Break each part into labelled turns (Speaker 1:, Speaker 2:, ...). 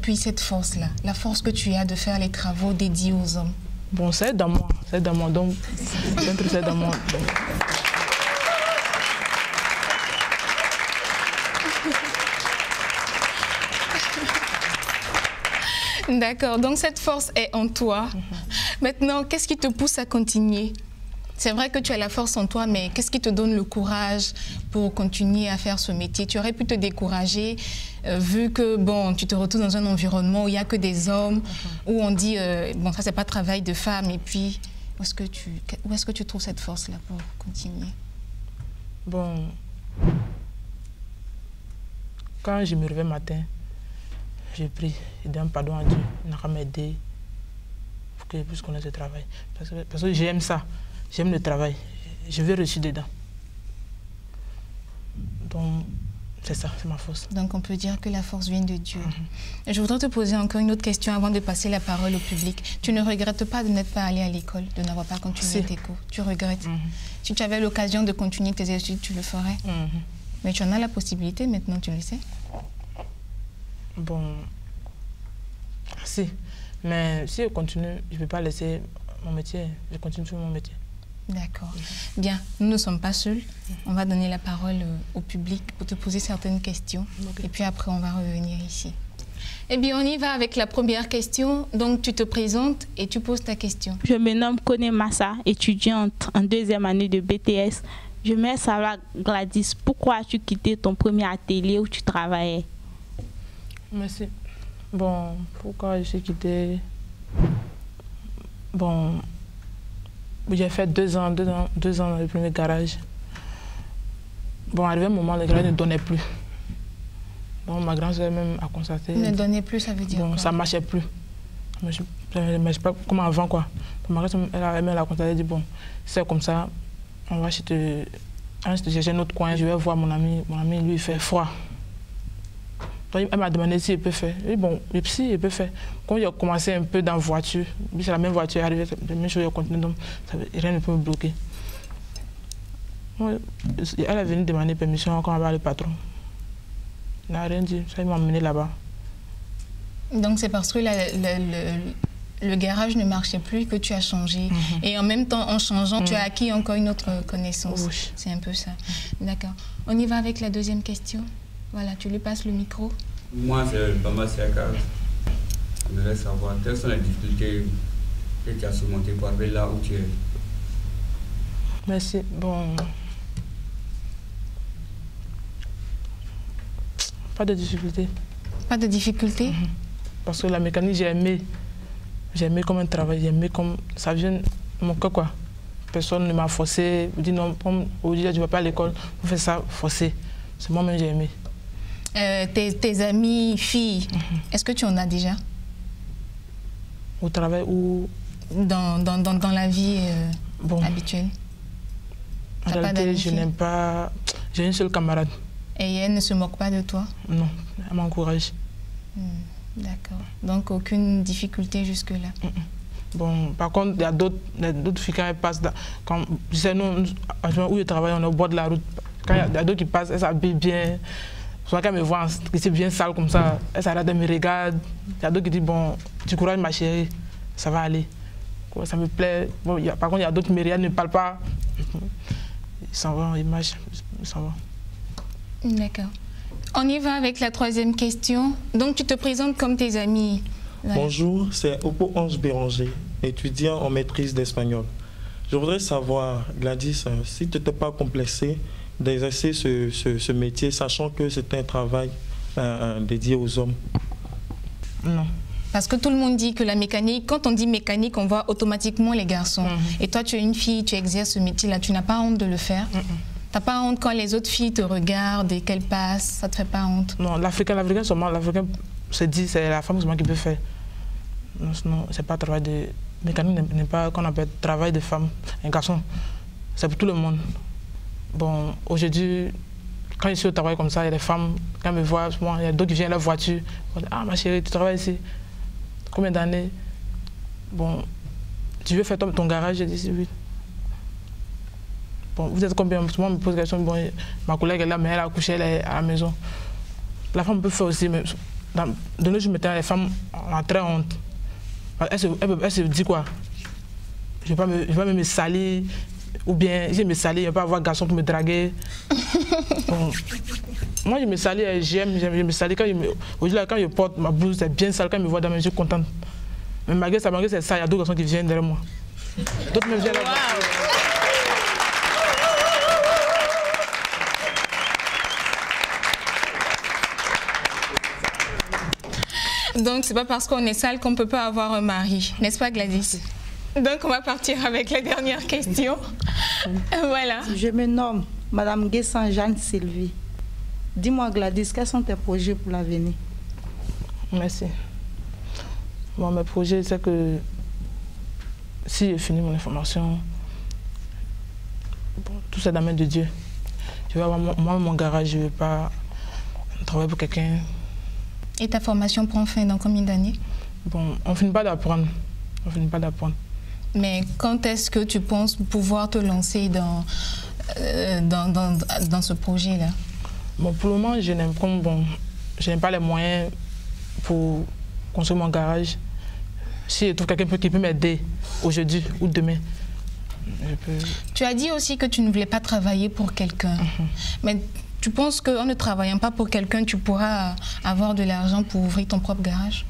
Speaker 1: puises cette force-là, la force que tu as de faire les travaux dédiés aux hommes?
Speaker 2: Bon, c'est dans moi, donc c'est dans moi.
Speaker 1: D'accord, donc cette force est en toi. Maintenant, qu'est-ce qui te pousse à continuer? C'est vrai que tu as la force en toi, mais qu'est-ce qui te donne le courage pour continuer à faire ce métier? Tu aurais pu te décourager vu que bon, tu te retrouves dans un environnement où il n'y a que des hommes, où on dit bon, ça c'est pas travail de femme, et puis où est-ce que tu trouves cette force-là pour continuer?
Speaker 2: Bon, quand je me réveille le matin, j'ai pris, j'ai dit un pardon à Dieu, il n'a qu'à m'aider pour que je puisse connaître ce travail. Parce que j'aime ça, j'aime le travail, je veux réussir dedans. Donc, c'est ça, c'est ma force.
Speaker 1: Donc, on peut dire que la force vient de Dieu. Je voudrais te poser encore une autre question avant de passer la parole au public. Tu ne regrettes pas de n'être pas allé à l'école, de n'avoir pas continué tes cours? Tu regrettes? Si tu avais l'occasion de continuer tes études, tu le ferais? Mais tu en as la possibilité maintenant, tu le sais?
Speaker 2: Bon, si. Mais si je continue, je ne vais pas laisser mon métier. Je continue sur mon métier.
Speaker 1: D'accord. Bien, nous ne sommes pas seuls. On va donner la parole au public pour te poser certaines questions. Et puis après, on va revenir ici. Eh bien, on y va avec la première question. Donc, tu te présentes et tu poses ta question.
Speaker 3: Je me nomme Kone Massa, étudiante en 2e année de BTS. Je me savoir, Gladys, pourquoi as-tu quitté ton premier atelier où tu travaillais?
Speaker 2: Merci. Bon, pourquoi j'ai quitté? Bon, j'ai fait 2 ans dans le premier garage. Bon, arrivé un moment, le garage ne donnait plus. Donc, ma grande soeur même a constaté.
Speaker 1: Ne donnait plus, ça veut dire
Speaker 2: bon,
Speaker 1: quoi?
Speaker 2: Ça ne marchait plus. Ça ne marchait pas comme avant, quoi. Donc, ma grande soeur, elle a constaté, elle dit, bon, c'est comme ça, on va chercher un autre coin, je vais voir mon ami. Mon ami, lui, il fait froid. Donc, elle m'a demandé si elle peut faire. Et bon, si elle peut faire. Quand j'ai commencé un peu dans la voiture, c'est la même voiture, arrivée, la même chose, je continue, donc rien ne peut me bloquer. Elle est venue demander permission quand on va le patron. Il n'a rien dit, ça il m'a emmené là-bas.
Speaker 1: Donc c'est parce que le garage ne marchait plus que tu as changé. Et en même temps, en changeant, tu as acquis encore une autre connaissance.
Speaker 2: Oui.
Speaker 1: C'est un peu ça. D'accord. On y va avec la deuxième question. Voilà, tu lui passes le micro.
Speaker 4: Moi, c'est Bamba Siaka. Je voudrais savoir quelles sont les difficultés que tu as surmontées pour arriver là où tu es.
Speaker 2: Merci. Bon. Pas de difficultés.
Speaker 1: Pas de difficultés?
Speaker 2: Parce que la mécanique, j'ai aimé. J'ai aimé comme un travail, j'ai aimé comme ça vient de mon cœur, quoi. Personne ne m'a forcé. Je dis non, comme aujourd'hui, tu ne vas pas à l'école, on fait ça forcé. C'est moi-même j'ai aimé.
Speaker 1: Tes amis, filles, est-ce que tu en as déjà?
Speaker 2: Au travail ou...
Speaker 1: Dans la vie habituelle?
Speaker 2: En réalité, je n'aime pas... J'ai une seule camarade.
Speaker 1: Et elle ne se moque pas de toi?
Speaker 2: Non, elle m'encourage.
Speaker 1: D'accord. Donc, aucune difficulté jusque-là?
Speaker 2: Bon, par contre, il y a d'autres filles quand elles passent... Quand, tu sais, nous, où je travaille, on est au bord de la route. Quand il y a d'autres qui passent, elles s'habillent bien. Souvent, quand elles me voient, c'est bien sale comme ça, elles s'arrêtent, elles me regardent. Il y a d'autres qui disent, bon, tu courage ma chérie, ça va aller. Ça me plaît. Bon, par contre, il y a d'autres qui me regardent, ne parlent pas. Ils s'en vont, ils marchent, ils s'en vont.
Speaker 1: D'accord. On y va avec la troisième question. Donc, tu te présentes comme tes amis.
Speaker 5: Ouais. Bonjour, c'est Opo Ange Béranger, étudiant en maîtrise d'espagnol. Je voudrais savoir, Gladys, si tu n'étais pas complexé d'exercer ce métier, sachant que c'est un travail dédié aux hommes.
Speaker 2: Non.
Speaker 1: Parce que tout le monde dit que la mécanique, quand on dit mécanique, on voit automatiquement les garçons. Et toi, tu es une fille, tu exerces ce métier-là, tu n'as pas honte de le faire? Tu n'as pas honte quand les autres filles te regardent et qu'elles passent? Ça ne te fait pas honte? Non,
Speaker 2: l'Africain seulement, l'Africain se dit c'est la femme seulement qui peut faire. Non, c'est pas travail de... Mécanique n'est pas qu'on appelle travail de femme, un garçon. C'est pour tout le monde. Bon, aujourd'hui, quand je suis au travail comme ça, il y a des femmes, quand elles me voient, il y a d'autres qui viennent à la voiture. Ah, ma chérie, tu travailles ici. Combien d'années? Bon, tu veux faire ton garage? Je dis oui. Bon, vous êtes combien? Souvent, on me pose la question. Bon, ma collègue est là, mais elle a accouché, elle est à la maison. La femme peut faire aussi, mais de nos jours, maintenant, les femmes ont très honte. Elle se dit quoi? Je ne vais pas me salir, ou bien je vais me salir, je ne vais pas avoir un garçon pour me draguer. Bon, moi, je me salis, je me salis. Aujourd'hui, quand je porte ma blouse, c'est bien sale. Quand ils me voient dans mes yeux, je suis contente. Mais malgré ça, c'est ça, il y a d'autres garçons qui viennent derrière moi. D'autres me viennent là.
Speaker 1: Donc, c'est pas parce qu'on est sale qu'on ne peut pas avoir un mari, n'est-ce pas Gladys? Donc, on va partir avec la dernière question. Voilà.
Speaker 6: Je me nomme Madame Guessan Jeanne Sylvie. Dis-moi Gladys, quels sont tes projets pour l'avenir?
Speaker 2: Merci. Bon, mes projets, c'est que si j'ai fini mon information, bon, tout ça dans la main de Dieu. Je vais avoir mon garage, je ne vais pas travailler pour quelqu'un.
Speaker 1: Et ta formation prend fin dans combien d'années?
Speaker 2: Bon, on ne finit pas d'apprendre. On finit pas d'apprendre.
Speaker 1: Mais quand est-ce que tu penses pouvoir te lancer dans ce projet-là?
Speaker 2: Bon, pour le moment, je n'ai pas les moyens pour construire mon garage. Si je trouve quelqu'un qui peut m'aider aujourd'hui ou demain, je peux...
Speaker 1: Tu as dit aussi que tu ne voulais pas travailler pour quelqu'un. Mais tu penses qu'en ne travaillant pas pour quelqu'un, tu pourras avoir de l'argent pour ouvrir ton propre garage?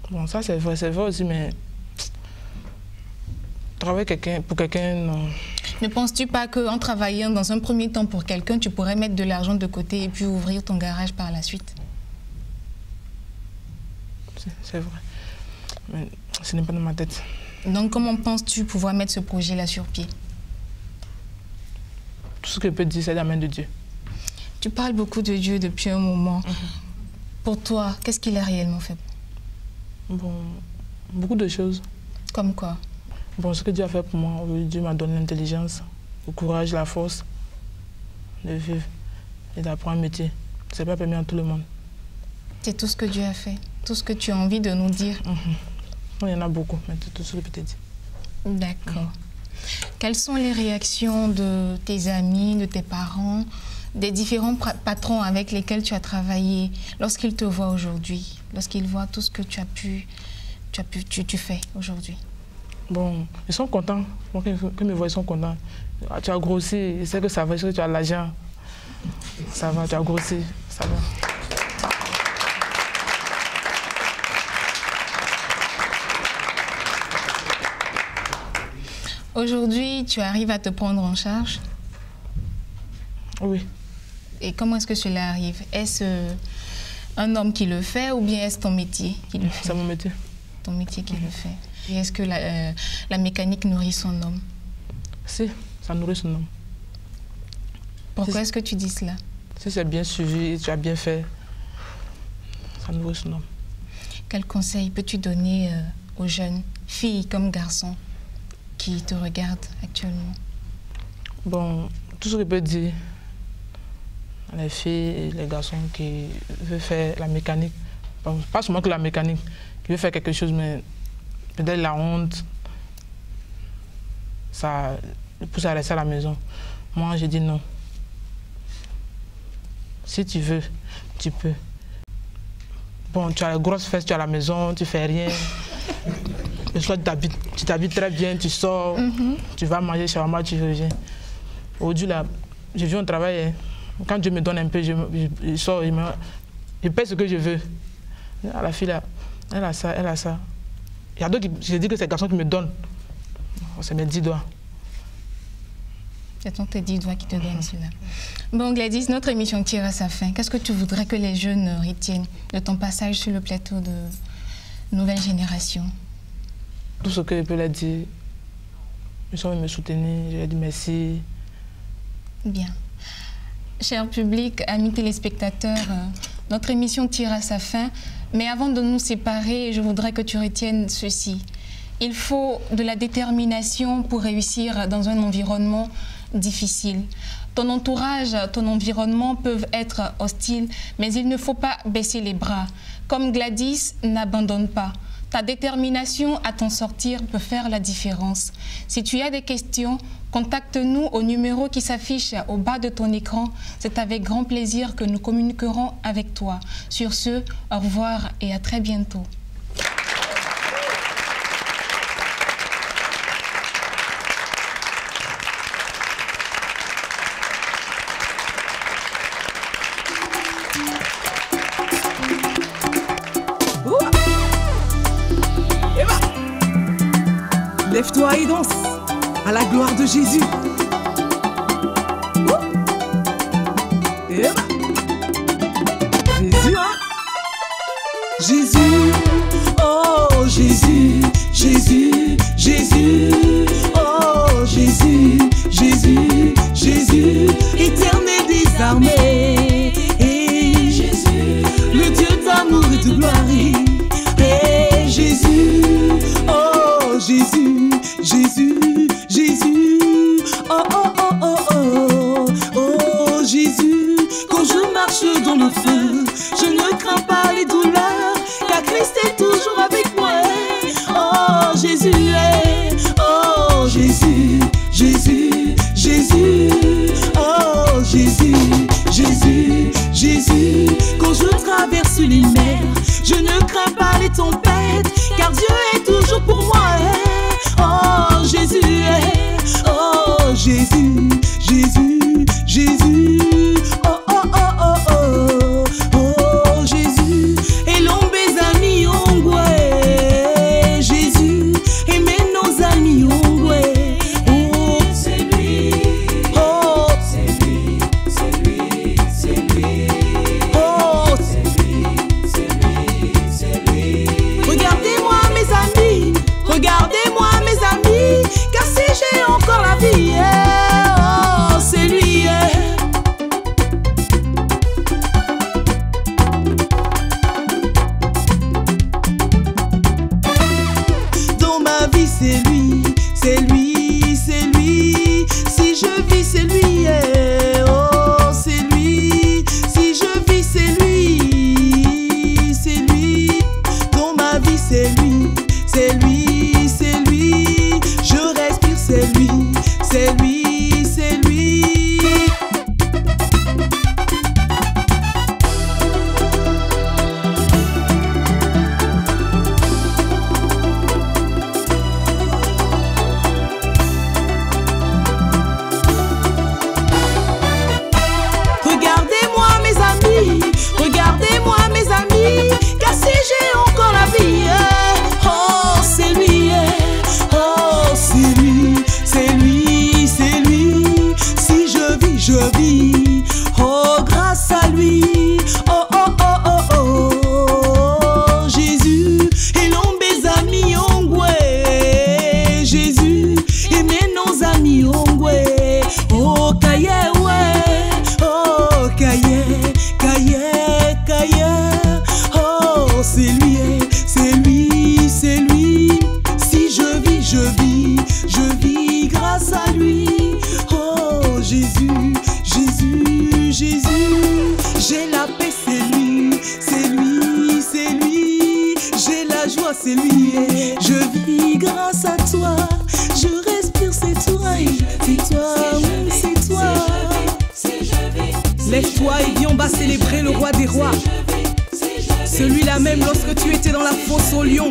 Speaker 2: Bon, ça c'est vrai aussi, mais travailler pour quelqu'un, non.
Speaker 1: Ne penses-tu pas qu'en travaillant dans un premier temps pour quelqu'un, tu pourrais mettre de l'argent de côté et puis ouvrir ton garage par la suite?
Speaker 2: C'est vrai. Mais ce n'est pas dans ma tête.
Speaker 1: Donc comment penses-tu pouvoir mettre ce projet-là sur pied?
Speaker 2: Tout ce que je peux dire, c'est la main de Dieu.
Speaker 1: Tu parles beaucoup de Dieu depuis un moment. Pour toi, qu'est-ce qu'il a réellement fait?
Speaker 2: Bon, beaucoup de choses.
Speaker 1: Comme quoi?
Speaker 2: Bon, ce que Dieu a fait pour moi, Dieu m'a donné l'intelligence, le courage, la force de vivre et d'apprendre un métier. Ce n'est pas permis à tout le monde.
Speaker 1: C'est tout ce que Dieu a fait, tout ce que tu as envie de nous dire.
Speaker 2: Il y en a beaucoup, mais c'est tout ce que je peux te dire.
Speaker 1: D'accord. Quelles sont les réactions de tes amis, de tes parents, des différents patrons avec lesquels tu as travaillé, lorsqu'ils te voient aujourd'hui, lorsqu'ils voient tout ce que tu fais aujourd'hui?
Speaker 2: Bon, ils sont contents. Quand ils me voient, ils sont contents. Ah, tu as grossi, ils savent que ça va, ils savent que tu as l'argent. Ça va, tu as grossi, ça va.
Speaker 1: Aujourd'hui, tu arrives à te prendre en charge?
Speaker 2: Oui.
Speaker 1: Et comment est-ce que cela arrive? Est-ce un homme qui le fait ou bien est-ce ton métier qui le fait?
Speaker 2: C'est mon métier.
Speaker 1: Ton métier qui le fait. Et est-ce que la mécanique nourrit son homme?
Speaker 2: Si, ça nourrit son homme.
Speaker 1: Pourquoi est-ce que tu dis cela?
Speaker 2: Si c'est bien suivi, tu as bien fait, ça nourrit son homme.
Speaker 1: Quel conseil peux-tu donner aux jeunes, filles comme garçons, qui te regardent actuellement?
Speaker 2: Bon, tout ce que je peux dire, les filles et les garçons qui veulent faire la mécanique, pas seulement que la mécanique, qui veulent faire quelque chose, mais peut-être la honte, ça les pousse à rester à la maison. Moi, j'ai dit non. Si tu veux, tu peux. Bon, tu as les grosses fesses, tu es à la maison, tu fais rien. Le soir, tu t'habilles très bien, tu sors, tu vas manger shawarma, tu reviens. Aujourd'hui, là, je viens au travail. Hein. Quand Dieu me donne un peu, je sors, je paie ce que je veux. Ah, la fille, là, elle a ça, elle a ça. Il y a d'autres qui, je dis que c'est les garçons qui me donnent. C'est mes 10 doigts.
Speaker 1: Ce sont tes 10 doigts qui te donnent cela. Bon, Gladys, notre émission tire à sa fin. Qu'est-ce que tu voudrais que les jeunes retiennent de ton passage sur le plateau de Nouvelle Génération?
Speaker 2: Tout ce que je peux leur dire, ils sont venus me soutenir, je leur dis merci.
Speaker 1: Bien. Cher public, amis téléspectateurs, notre émission tire à sa fin. Mais avant de nous séparer, je voudrais que tu retiennes ceci. Il faut de la détermination pour réussir dans un environnement difficile. Ton entourage, ton environnement peuvent être hostiles, mais il ne faut pas baisser les bras. Comme Gladys, n'abandonne pas. Ta détermination à t'en sortir peut faire la différence. Si tu as des questions, Contacte-nous au numéro qui s'affiche au bas de ton écran. C'est avec grand plaisir que nous communiquerons avec toi. Sur ce, au revoir et à très bientôt.
Speaker 7: Lève-toi et danse à la gloire de Jésus. Jésus, hein? Jésus, oh Jésus, Jésus, Jésus, oh Jésus, Jésus, Jésus, éternel des armées, et Jésus, le Dieu d'amour et de gloire, et Jésus, oh Jésus, Jésus, Jésus, oh oh oh oh oh, oh Jésus, quand je marche dans le feu, je ne crains pas les douleurs, car Christ est toujours avec moi. Oh Jésus, oh Jésus, Jésus, Jésus, oh Jésus, Jésus, Jésus, quand je traverse les mers, je ne crains pas les tempêtes, car Dieu est toujours pour moi. Oh Jésus, oh Jésus, Jésus, Jésus, oh oh oh oh oh, oh Jésus, et l'homme mes amis ongwe, Jésus, et nos amis ongwe, oh c'est lui, oh c'est lui, c'est lui, c'est lui, oh c'est lui, c'est lui, c'est lui. Regardez-moi mes amis, regardez-moi mes amis, car si j'ai encore la vie, oh c'est lui. Dans ma vie c'est lui, c'est lui, c'est lui. Si je vis c'est lui, oh c'est lui. Si je vis c'est lui, c'est lui. Dans ma vie c'est lui, c'est lui, c'est lui. Je respire c'est lui, c'est lui, c'est lui. Regardez-moi mes amis, regardez-moi mes amis, car si j'ai encore la vie, oh c'est lui, oh c'est lui, c'est lui, c'est lui. Si je vis, oh grâce à lui, oh oh oh oh oh, Jésus, et l'homme mes amis ongwe, Jésus, et nos amis ongwe, oh kaye ouais, oh kaye, kaye, kaye, oh c'est lui, c'est lui, c'est lui. Si je vis grâce à lui, oh Jésus, Jésus, Jésus. J'ai la paix, c'est lui, c'est lui, c'est lui. J'ai la joie, c'est lui, je vis grâce à toi. Je respire, c'est toi, c'est toi, c'est toi. Lève-toi et viens, on va célébrer le roi des rois. Celui-là même lorsque tu étais dans la fosse au lion.